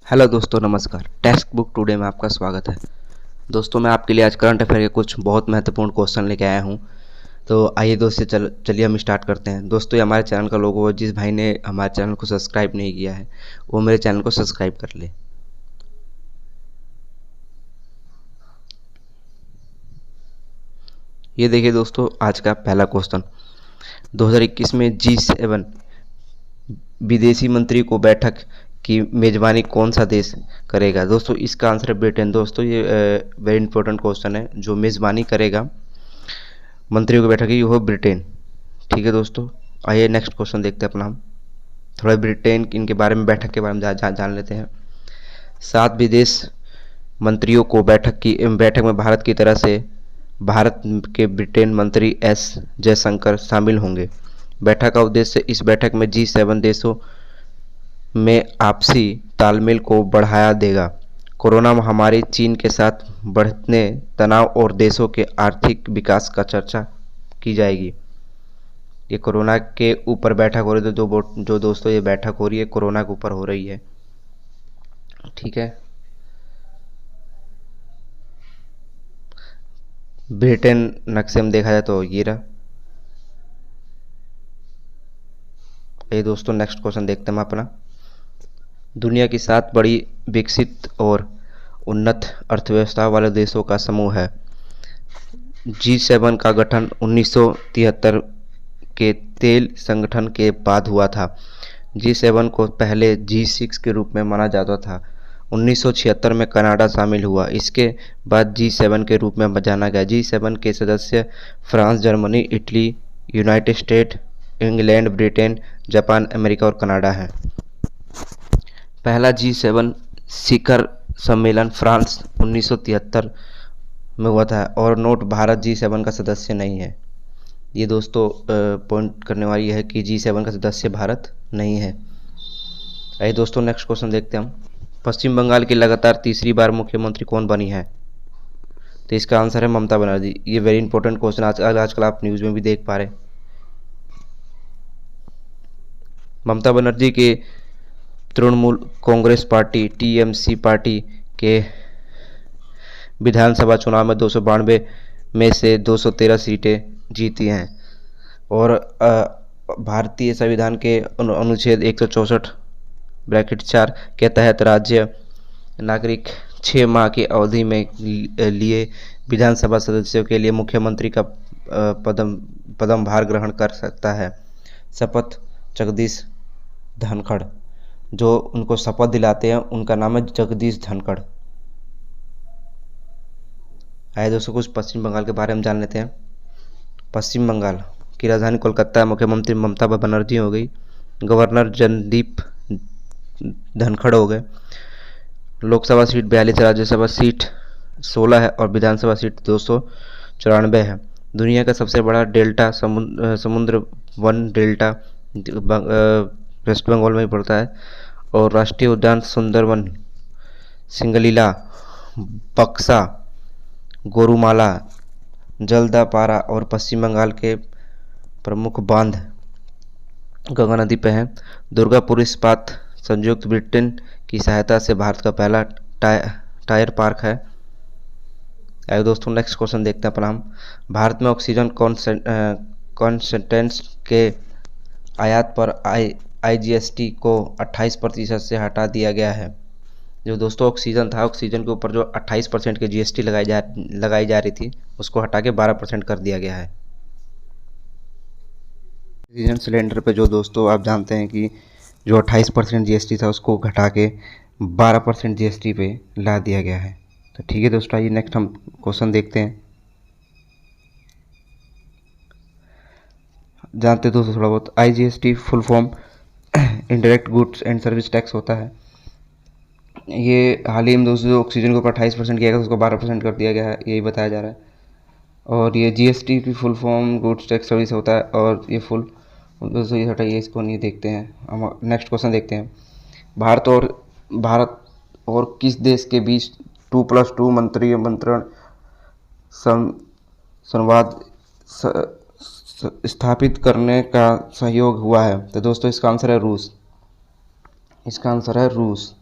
Hello दोस्तों, नमस्कार। Text book today में आपका स्वागत है। दोस्तों, मैं आपके लिए आज करंट अफेयर के कुछ बहुत महत्वपूर्ण क्वेश्चन लेके आया हूँ। तो आइए दोस्तों, चलिए हम स्टार्ट करते हैं। दोस्तों, ये हमारे चैनल का लोगो है। जिस भाई ने हमारे चैनल को सब्सक्राइब नहीं किया है वो मेरे चैनल को सब्सक्राइब कर ले। ये देखिए दोस्तों, आज का पहला क्वेश्चन। 2021 में G7 विदेशी मंत्री को बैठक की मेजबानी कौन सा देश करेगा? दोस्तों, इसका आंसर है ब्रिटेन। दोस्तों, ये वेरी इंपॉर्टेंट क्वेश्चन है। जो मेजबानी करेगा मंत्रियों की बैठक की वो ब्रिटेन। ठीक है दोस्तों, आइए नेक्स्ट क्वेश्चन देखते हैं अपना हम। थोड़ा ब्रिटेन इनके बारे में, बैठक के बारे में जान लेते हैं। 7 विदेश मंत्रियों को बैठक में भारत की तरफ से भारत के ब्रिटेन मंत्री एस जयशंकर शामिल होंगे। बैठक का उद्देश्य इस बैठक में G7 देशों में आपसी तालमेल को बढ़ाया देगा। कोरोना महामारी, चीन के साथ बढ़ते तनाव और देशों के आर्थिक विकास का चर्चा की जाएगी। ये कोरोना के ऊपर बैठक हो रही है। जो दोस्तों ये बैठक हो रही है कोरोना के ऊपर हो रही है। ठीक है, ब्रिटेन नक्शे में देखा जाए तो ये रहा। ये दोस्तों नेक्स्ट क्वेश्चन देखते हैं हम अपना। दुनिया की 7 बड़ी विकसित और उन्नत अर्थव्यवस्था वाले देशों का समूह है। G7 का गठन 1973 के तेल संगठन के बाद हुआ था। G7 को पहले G6 के रूप में माना जाता था। 1976 में कनाडा शामिल हुआ। इसके बाद G7 के रूप में जाना गया। G7 के सदस्य France, Germany, Italy, United state, England, Britain, Japan, America और कनाडा है। पहला G7 शिखर सम्मेलन फ्रांस 1973 में हुआ था। और नोट, भारत G7 का सदस्य नहीं है। ये दोस्तों पॉइंट करने वाली है कि G7 का सदस्य भारत नहीं है। आइए दोस्तों नेक्स्ट क्वेश्चन देखते हैं हम। पश्चिम बंगाल की लगातार तीसरी बार मुख्यमंत्री कौन बनी है? तो इसका आंसर है ममता बनर्जी। ये वेरी इंपॉर्टेंट क्वेश्चन आजकल आप न्यूज़ में भी देख पा रहे। ममता बनर्जी के Trinamool Congress party TMC party के विधानसभा चुनाव में 292 में से 213 सीटें जीती हैं। और भारतीय संविधान के अनुच्छेद 164(4) के तहत राज्य नागरिक 6 माह की अवधि में लिए विधानसभा सदस्यों के लिए मुख्यमंत्री का पदभार ग्रहण कर सकता है। शपथ जगदीश धनखड़, जो उनको शपथ दिलाते हैं उनका नाम है जगदीश धनखड़। आइए दोस्तों कुछ पश्चिम बंगाल के बारे में जान लेते हैं। पश्चिम बंगाल की राजधानी कोलकाता है। मुख्यमंत्री ममता बनर्जी हो गई। गवर्नर जनदीप धनखड़ हो गए। लोकसभा सीट 42, राज्यसभा सीट 16 है और विधानसभा सीट 294 है। दुनिया का सबसे बड़ा डेल्टा समुद्र वन डेल्टा वेस्ट बंगाल में ही पड़ता है। और राष्ट्रीय उद्यान सुंदरवन, सिंगलीला, बक्सा, गोरुमाला, जलदापारा और पश्चिम बंगाल के प्रमुख बांध गंगा नदी पे हैं। दुर्गापुर इस्पात संयुक्त ब्रिटेन की सहायता से भारत का पहला टायर पार्क है। आइए दोस्तों नेक्स्ट क्वेश्चन देखते हैं अपना हम। भारत में ऑक्सीजन कॉन्सेंट्रेंट्स के आयात पर IGST को 28% से हटा दिया गया है। जो दोस्तों ऑक्सीजन था, ऑक्सीजन के ऊपर जो 28% की GST लगाई जा रही थी उसको हटा के 12% कर दिया गया है। ऑक्सीजन सिलेंडर पे जो दोस्तों आप जानते हैं कि जो 28% GST था उसको घटा के 12% GST पे ला दिया गया है। तो ठीक है दोस्तों, आइए नेक्स्ट हम क्वेश्चन देखते हैं। जानते दोस्तों थोड़ा बहुत। IGST full form indirect goods and service tax होता है। ये हाल ही में दोस्तों ऑक्सीजन के ऊपर 28% किया गया, उसको 12% कर दिया गया है, यही बताया जा रहा है। और ये GST की full form goods tax service होता है। और ये फुल दोस्तों ये हटाइए, इसको नहीं देखते हैं हम। नेक्स्ट क्वेश्चन देखते हैं। भारत और किस देश के बीच 2+2 मंत्रण संवाद स्थापित करने का सहयोग हुआ है? तो दोस्तों इसका आंसर है रूस। इसका आंसर है रूस।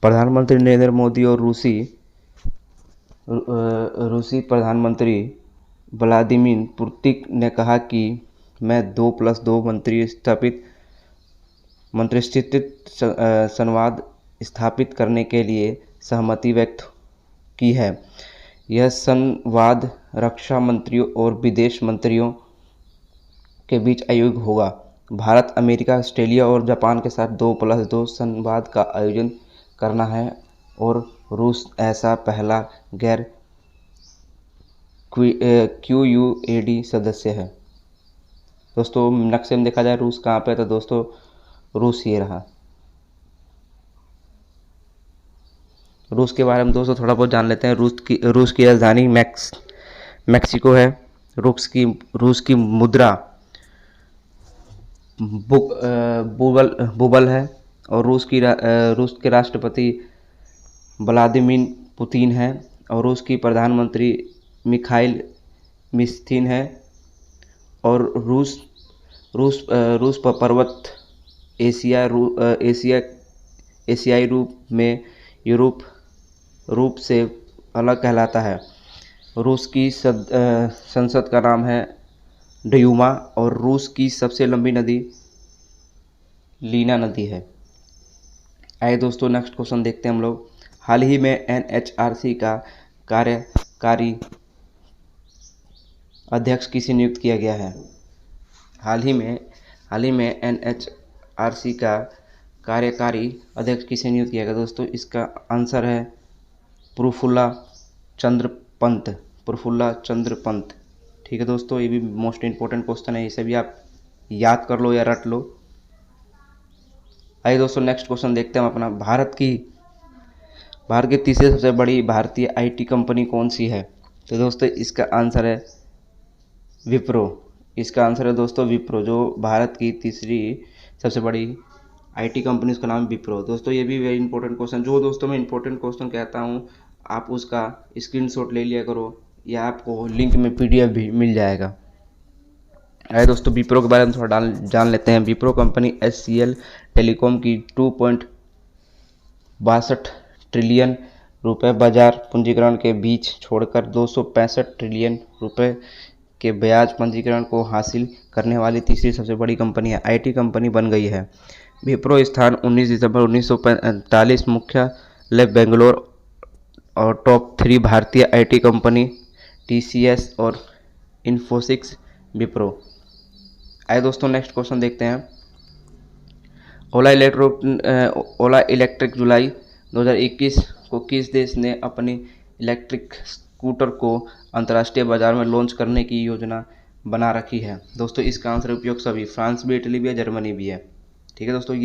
प्रधानमंत्री नरेंद्र मोदी और रूसी प्रधानमंत्री व्लादिमीर पुतिन ने कहा कि मैं 2+2 मंत्रिस्थित संवाद स्थापित करने के लिए सहमति व्यक्त की है। यह संवाद रक्षा मंत्रियों और विदेश मंत्रियों के बीच आयोजित होगा। भारत, अमेरिका, ऑस्ट्रेलिया और जापान के साथ 2+2 संवाद का आयोजन करना है और रूस ऐसा पहला गैर QUAD सदस्य है। दोस्तों नक्शे में देखा जाए रूस कहाँ पे है, तो दोस्तों रूस ये रहा। रूस के बारे में दोस्तों थोड़ा बहुत जान लेते हैं। रूस की राजधानी मैक्सिको है। रूस की मुद्रा बुबल है और रूस के राष्ट्रपति व्लादिमीर पुतिन है और रूस की प्रधानमंत्री मिखाइल मिश्स्टिन है और रूस पर्वत एशियाई रूप से अलग कहलाता है। रूस की संसद का नाम है ड्यूमा और रूस की सबसे लंबी नदी लीना नदी है। आइए दोस्तों नेक्स्ट क्वेश्चन देखते हैं हम लोग। हाल ही में NHRC का कार्यकारी अध्यक्ष किसे नियुक्त किया गया है? हाल ही में NHRC का कार्यकारी अध्यक्ष किसे नियुक्त किया गया? दोस्तों इसका आंसर है प्रफुल्ला चंद्र पंत। ठीक है दोस्तों, ये भी मोस्ट इम्पोर्टेंट क्वेश्चन है, इसे भी आप याद कर लो या रट लो। आइए दोस्तों नेक्स्ट क्वेश्चन देखते हैं हम अपना। भारत की तीसरी सबसे बड़ी भारतीय IT कंपनी कौन सी है? तो दोस्तों इसका आंसर है विप्रो। जो भारत की तीसरी सबसे बड़ी IT कंपनी, उसका नाम विप्रो। दोस्तों ये भी वेरी इंपॉर्टेंट क्वेश्चन, जो दोस्तों मैं इंपॉर्टेंट क्वेश्चन कहता हूँ आप उसका स्क्रीनशॉट ले लिया करो या आपको लिंक में PDF भी मिल जाएगा। आइए दोस्तों विप्रो के बारे में थोड़ा जान लेते हैं। विप्रो कंपनी HCL टेलीकॉम की 2.62 ट्रिलियन रुपए बाजार पंजीकरण के बीच छोड़कर 265 ट्रिलियन रुपए के ब्याज पंजीकरण को हासिल करने वाली तीसरी सबसे बड़ी कंपनी है, IT कंपनी बन गई है। विप्रो स्थान 19 दिसंबर 1945 मुख्यालय बेंगलोर और टॉप 3 भारतीय IT कंपनी TCS और इन्फोसिस विप्रो। आइए दोस्तों नेक्स्ट क्वेश्चन देखते हैं। ओला इलेक्ट्रिक जुलाई 2021 को किस देश ने अपनी इलेक्ट्रिक स्कूटर को अंतर्राष्ट्रीय बाजार में लॉन्च करने की योजना बना रखी है? दोस्तों इसका आंसर उपयोग सभी, फ्रांस भी, इटली भी है, जर्मनी भी है। ठीक है दोस्तों,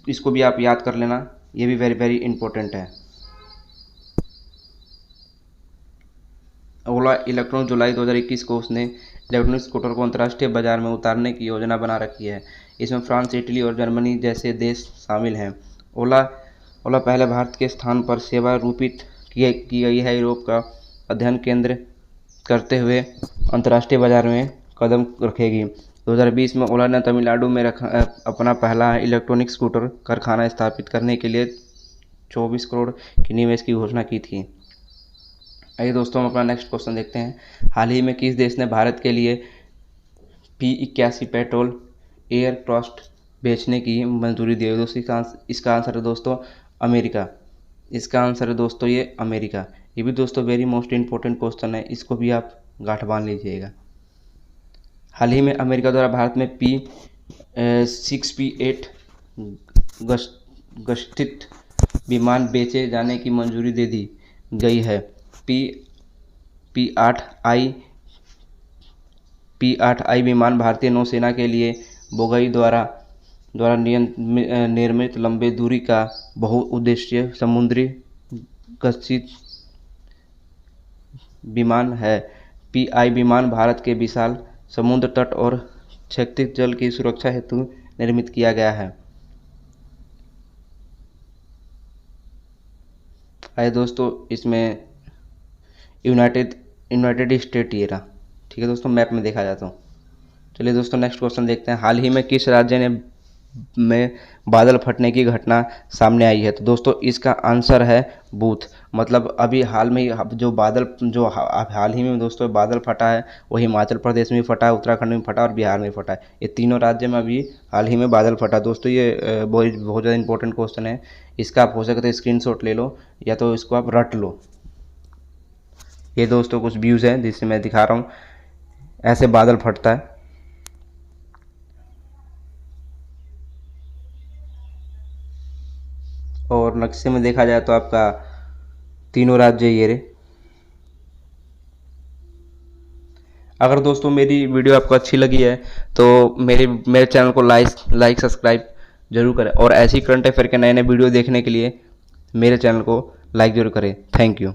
इसको भी आप याद कर लेना, ये भी वेरी वेरी इंपॉर्टेंट है। ओला इलेक्ट्रॉनिक जुलाई 2021 को उसने इलेक्ट्रॉनिक स्कूटर को अंतर्राष्ट्रीय बाजार में उतारने की योजना बना रखी है। इसमें फ्रांस, इटली और जर्मनी जैसे देश शामिल हैं। ओला पहले भारत के स्थान पर सेवा रूपित की गई है। यूरोप का अध्ययन केंद्र करते हुए अंतर्राष्ट्रीय बाजार में कदम रखेगी। 2020 में ओला ने तमिलनाडु में अपना पहला इलेक्ट्रॉनिक स्कूटर कारखाना स्थापित करने के लिए 24 करोड़ की निवेश की घोषणा की थी। आइए दोस्तों हम अपना नेक्स्ट क्वेश्चन देखते हैं। हाल ही में किस देश ने भारत के लिए P-81 पेट्रोल एयरक्राफ्ट बेचने की मंजूरी दी है? दोस्तों इसका आंसर है दोस्तों अमेरिका। इसका आंसर है दोस्तों ये अमेरिका। ये भी दोस्तों वेरी मोस्ट इम्पोर्टेंट क्वेश्चन है, इसको भी आप गांठ बांध लीजिएगा। हाल ही में अमेरिका द्वारा भारत में P-6P-8 गस्टित विमान बेचे जाने की मंजूरी दे दी गई है। P-8I विमान भारतीय नौसेना के लिए बोगई द्वारा निर्मित लंबे दूरी का बहुउद्देशीय समुद्री गश्ती विमान है। PI विमान भारत के विशाल समुद्र तट और क्षैतिज जल की सुरक्षा हेतु निर्मित किया गया है। आइए दोस्तों इसमें यूनाइटेड स्टेट ये रहा। ठीक है दोस्तों, मैप में देखा जाता हूँ। चलिए दोस्तों नेक्स्ट क्वेश्चन देखते हैं। हाल ही में किस राज्य ने में बादल फटने की घटना सामने आई है। तो दोस्तों इसका आंसर है बूथ। मतलब अभी हाल में जो बादल जो हाल ही में दोस्तों बादल फटा है वो हिमाचल प्रदेश में फटा है, उत्तराखंड में फटा और बिहार में फटा है। ये तीनों राज्य में अभी हाल ही में बादल फटा। दोस्तों ये बहुत ज़्यादा इंपॉर्टेंट क्वेश्चन है। इसका आप हो सके तो स्क्रीनशॉट ले लो या तो इसको आप रट लो। ये दोस्तों कुछ व्यूज़ हैं जिससे मैं दिखा रहा हूँ, ऐसे बादल फटता है। और नक्शे में देखा जाए तो आपका तीनों राज्य ये रहे। अगर दोस्तों मेरी वीडियो आपको अच्छी लगी है तो मेरे चैनल को लाइक सब्सक्राइब जरूर करें, और ऐसी करंट अफेयर के नए नए वीडियो देखने के लिए मेरे चैनल को लाइक जरूर करें। Thank you.